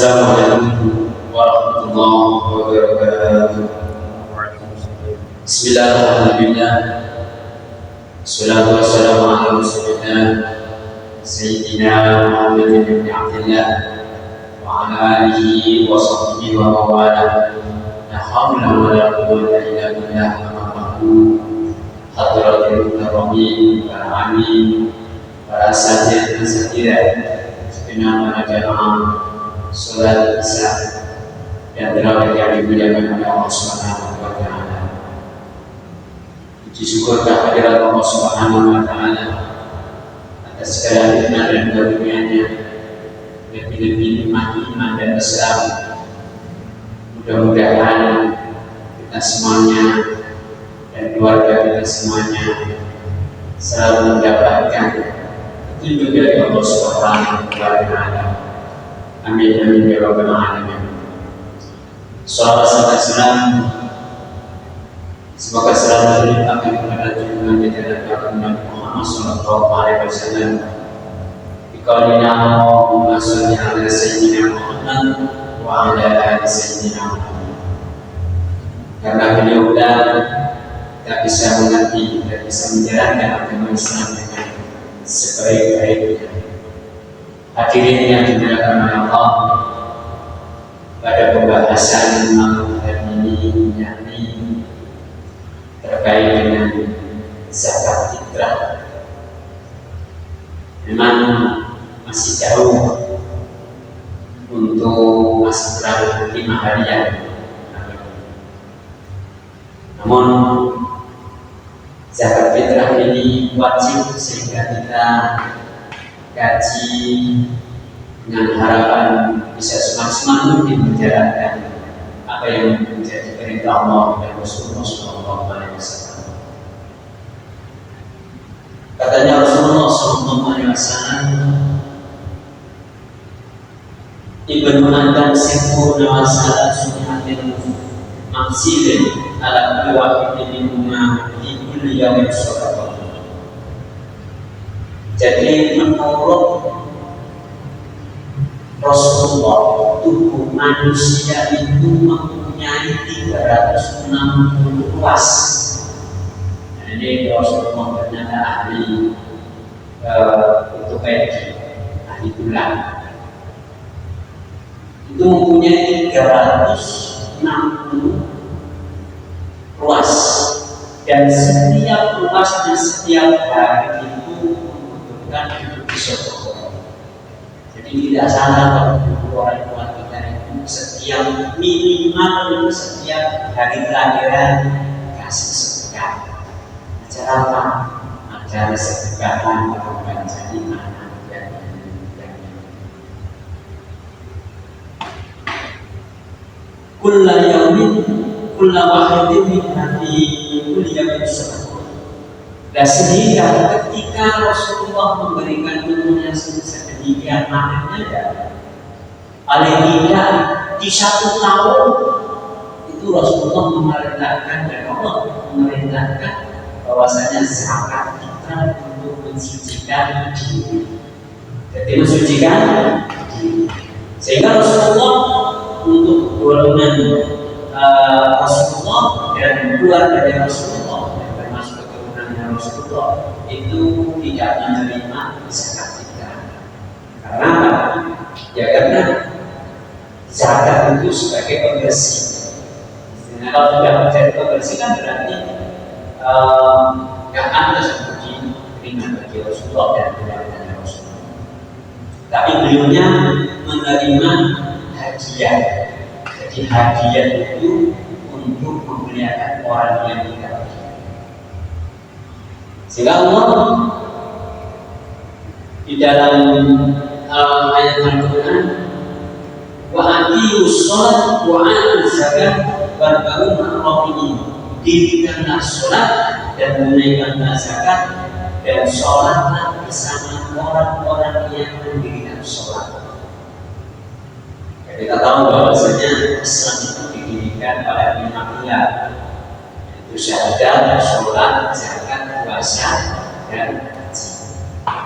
Assalamualaikum warahmatullahi wabarakatuh. Bismillahirrahmanirrahim. Assalatu wassalamu ala rasulillah Sayyidina Muhammad bin Abdullah wa ala alihi wa sahbihi wa mawala. La hawla wa la quwwata illa billah. Hadratul mukarramin wal amin para asatidz dan asatidzah segenap jamaah salat isya dan terawih yang dimuliakan oleh Allah Subhanahu wa taala. Puji syukur kehadirat Allah Subhanahu wa taala atas segala nikmat dan karunia-Nya, lebih-lebih nikmat iman dan Islam. Mudah-mudahan kita semuanya dan keluarga kita semuanya selalu mendapatkan petunjuk dari Allah Subhanahu wa taala. Amin amin ya rabbal alamin. Salawat serta salam semoga selalu dilimpahkan kepada junjungan kita Nabi Muhammad sallallahu alaihi wasallam. Biqaulina Allahumma shalli ala sayyidina Muhammad wa ala ali sayyidina Muhammad. Karena beliaulah kita bisa mengerti dan bisa menjalankan agama Islam dengan sebaik-baiknya. Hadirin yang dimuliakan oleh Allah, pada pembahasan malam hari ini yakni terkait dengan zakat fitrah. Memang masih jauh untuk masih kurang 5 harian. Namun zakat fitrah ini wajib sehingga kita kaji dengan harapan bisa semaksimal mungkin menjalankan apa yang menjadi perintah Allah dan Rasulullah Sallallahu Alaihi Wasallam. Katanya Rasulullah Sallallahu Alaihi Wasallam, Ibnu Adam sempurna wasalat sunnatin maksilin ala kulli minhuma di kulli yawmin shadaqah. Jadi menurut Rasulullah, tubuh manusia itu mempunyai 360 ruas. Nah, ini Rasulullah ternyata ahli ortopedi, ahli tulang. Itu mempunyai 360 ruas, dan setiap ruasnya setiap hari itu membutuhkan isotope. Jadi tidak salah kalau orang tua kita itu setiap minimal itu setiap hari kelahiran kasih sedekah. Acara apa? Acara sedekahan untuk jadi anak dan kulla yaumin kulla wahidin min hadi kulli yaumin sadaqah. Dan sehingga ketika Rasulullah memberikan dukungan sedemikian maknanya, paling tidak di 1 tahun itu Rasulullah memerintahkan dan Allah memerintahkan bahwasanya zakat kita untuk mensucikan diri. Jadi mensucikan diri. Sehingga Rasulullah untuk golongan Rasulullah dan keluarga dari Rasulullah Rasulullah itu tidak menerima zakat fitrah. Karena apa? Ya karena zakat itu sebagai pembersih. Nah, kalau sudah menjadi pembersih kan berarti nggak pantas untuk diterima bagi Rasulullah dan keluarga Rasulullah. Tapi beliaunya menerima hadiah. Jadi hadiah itu untuk memuliakan orang yang tidak. Sehingga Allah di dalam ayat Al-Quran, wa aqiyus shalah wa atuz zakat warka'u ma'ar-rafi'in, dirikanlah sholat dan menunaikanlah zakat dan sholatlah bersama orang-orang yang mendirikan sholat. Jadi kita tahu bahwasanya Islam itu didirikan pada 5 pilar, yaitu syahadat, sholat, zakat, puasa, dan haji.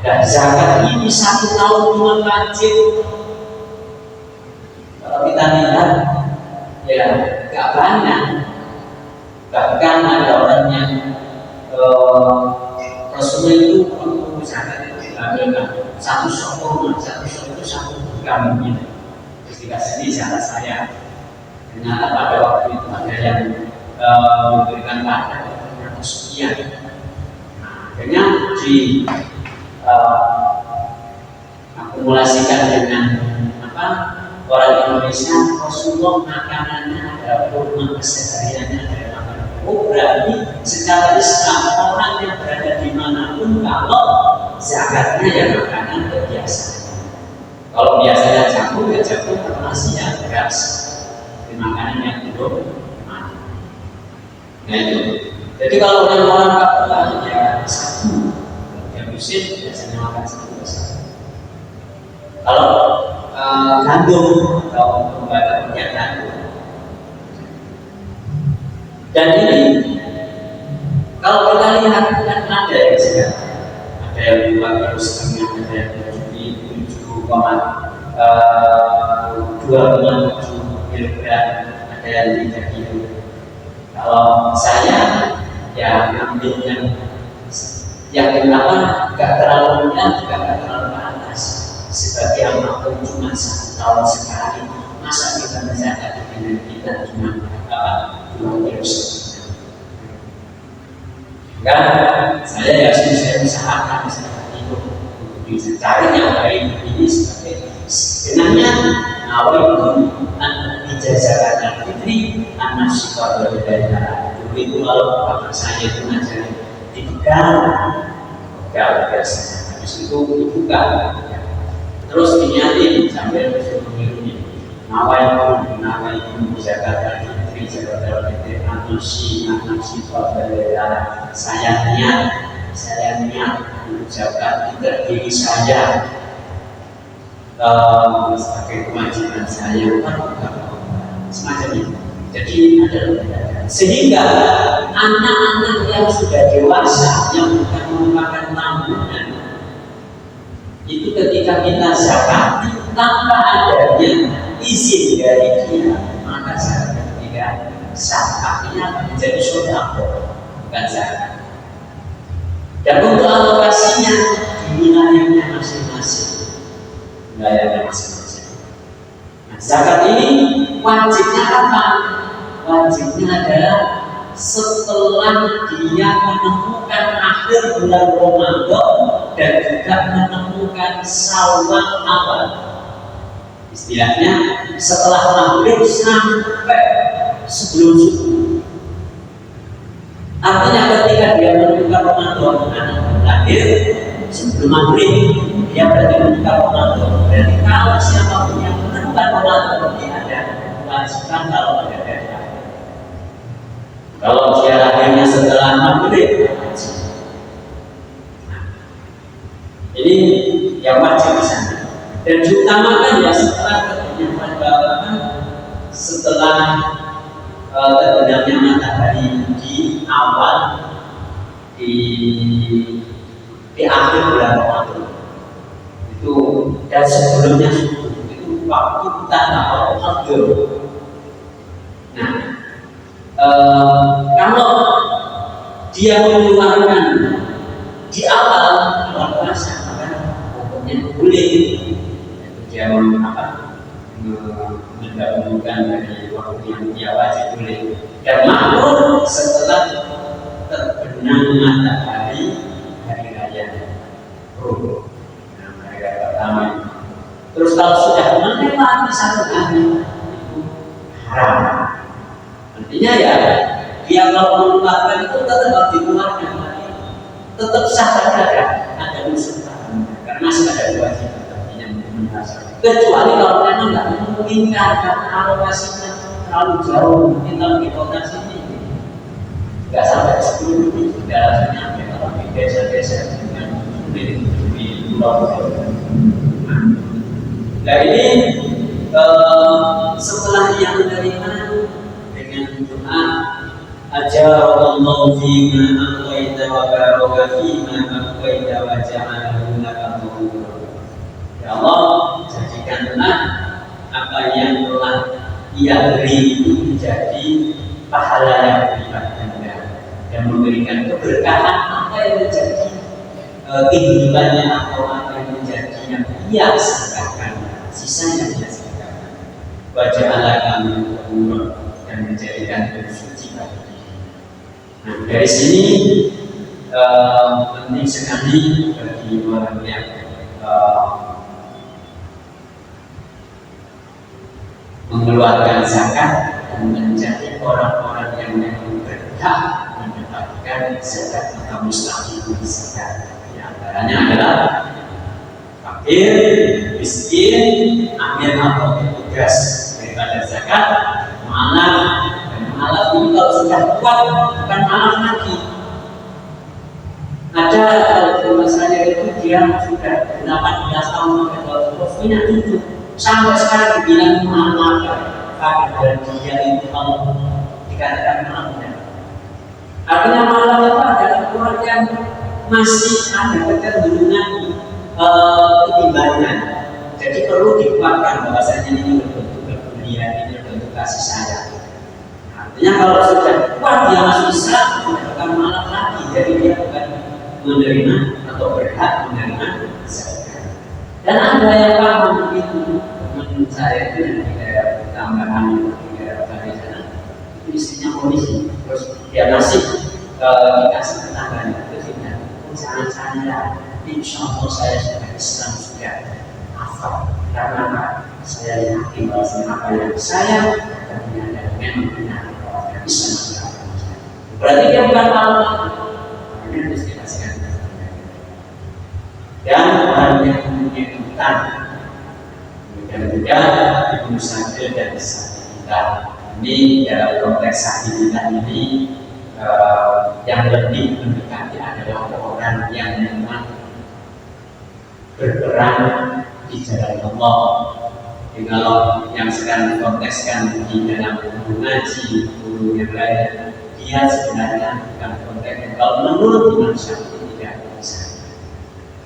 Dan zakat ini 1 tahun cuma wajib. kita lihat ya gak banyak. Bahkan ada orang yang Rasulullah itu waktu zakat itu diambilkan satu sok itu satu kambing. Terus dikasih zakat saya. Ternyata pada waktu itu ada yang memberikan pada ternyata sekian. Nah, akhirnya di akumulasikan dengan orang Indonesia. Rasulullah makanannya adalah kurma, kesehariannya adalah makanan. Berarti secara Islam orang yang berada dimanapun kalau zakatnya ya makanan kebiasaan. Kalau biasanya jagung ya jagung, kalau nasi ya beras. Jadi makanan yang belum mati. Nah itu. Jadi kalau orang Papua ya satu, yang muslim biasanya makan satu. Kalau gandum atau pembatas minyak gandum. Dan ini kalau kita lihat kan ada yang sekarang, ada yang 2,5, ada yang 7,2,7 kilogram, ada yang 3 kilo. Kalau saya ya ambil yang kenapa nggak terlalu rendah juga nggak terlalu panas. Sebagai anak pun cuma 1 tahun sekali, masa kita menjaga dengan kita cuma 2 kilo setengah. Kan saya ya saya usahakan seperti itu untuk bisa cari yang baik ini sebagai sebenarnya awal itu ijazah fitri anak sifat berbeda. Dulu itu kalau bapak saya itu ngajarin dipegang biasanya, habis itu dibuka. Terus dinyatin sambil bersuruh-suruhnya nawai pun Jakarta Fitri anak sifat berbeda. Saya niat untuk zakat tidak diri saya sebagai kewajiban saya semacam itu. Jadi ada perbedaan. Sehingga anak-anak yang sudah dewasa yang bukan merupakan tabungan itu ketika kita zakati tanpa adanya izin dari dia, maka zakatnya menjadi sedekah, bukan zakat. Dan untuk alokasinya di wilayahnya masing-masing. Nah, zakat ini wajibnya apa? Wajibnya adalah setelah dia menemukan akhir bulan Ramadan dan juga menemukan Syawal awal. Istilahnya setelah maghrib sampai sebelum subuh. Artinya ketika dia menemukan Ramadan akhir sebelum maghrib, dia berarti menemukan Ramadan. Berarti kalau siapapun yang menemukan Ramadan dia ada kewajiban kalau ada dana. Kalau dia lahirnya setelah maghrib, ini yang wajib di sana. Dan diutamakan ya setelah terbenamnya matahari di awal di akhir bulan Ramadan itu, dan sebelumnya itu waktu kita tahu hadir. Nah, kalau dia mengeluarkan di awal puasa, maka hukumnya boleh dia mendahulukan dari waktu yang dia wajib boleh. Dan makmur setelah terbenam matahari hari raya Rum, hari raya pertama. Terus kalau sudah melewati 1 hari itu haram. Artinya ya dia kalau mengeluarkan itu tetap harus dikeluarkan, tetap sah ada unsur karena masih ada kewajiban artinya merasa. Kecuali kalau memang nggak memungkinkan karena alokasinya terlalu jauh, mungkin kalau di kota sini nggak sampai 10 menit sudah langsung nyampe. Kalau di desa-desa dengan di pulau. Nah ini setelah dia menerima dengan doa ajarallahu fima aqaita wa baraka fima aqaita wa ja'alahu laka mahura. Ya Allah, jadikanlah apa yang telah ia beri itu menjadi pahala yang berlipat ganda dan memberikan keberkahan apa yang menjadi kehidupannya atau apa yang menjadi yang ia sedekahkan, sisanya dia sedekahkan. Wajah Allah kami umur dan menjadikan suci bagi diri. Nah, dari sini penting sekali bagi orang yang mengeluarkan zakat dan menjadi orang-orang yang memang berhak mendapatkan zakat atau mustahil zakat. Di antaranya adalah fakir, miskin, amil atau tugas daripada zakat, malaf, dan malaf ini kalau sudah kuat bukan malaf lagi. Ada kalau saya itu dia sudah 18 tahun kalau punya cucu sampai sekarang dibilang maaf padahal dia itu kalau dikatakan maaf. Artinya maaf itu adalah orang yang masih ada kecenderungan ketimbangan. Jadi perlu dikuatkan bahwasanya ini berbentuk kepedulian, ini berbentuk kasih sayang. Artinya kalau sudah kuat dia masih bisa mendapatkan maaf lagi, jadi dia bukan menerima atau berhak menerima zakat. Dan ada yang paham begitu, teman saya itu di daerah tambahan di daerah Bali sana, itu istrinya polisi, terus dia masih dikasih tetangganya, itu tidak. Jangan saya, insya Allah saya sudah Islam sudah hafal, karena apa? Saya yakin bahwa apa yang saya akan menyadari memang benar bahwa Islam adalah berarti dia bukan malu. Dan orang yang mempunyai hutang, dan juga ibu sambil dan kita ini dalam konteks sahabat ini yang lebih mendekati adalah orang yang memang berperan di jalan Allah. Jadi kalau yang sekarang dikontekskan di dalam mengaji guru yang lain, dia sebenarnya bukan konteks yang kalau menurut Imam Syafi'i tidak bisa.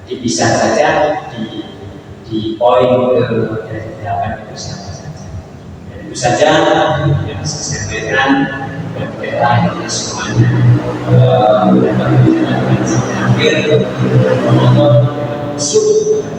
Jadi bisa saja di poin dari 8 itu sama saja. Dan itu saja yang bisa saya sampaikan dan kita semuanya dapat menjalankan sampai akhir. Untuk usul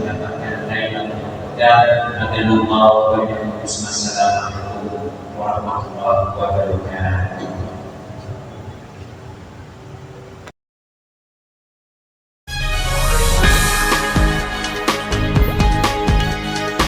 mendapatkan layanan dan agar mau Assalamualaikum warahmatullahi wabarakatuh.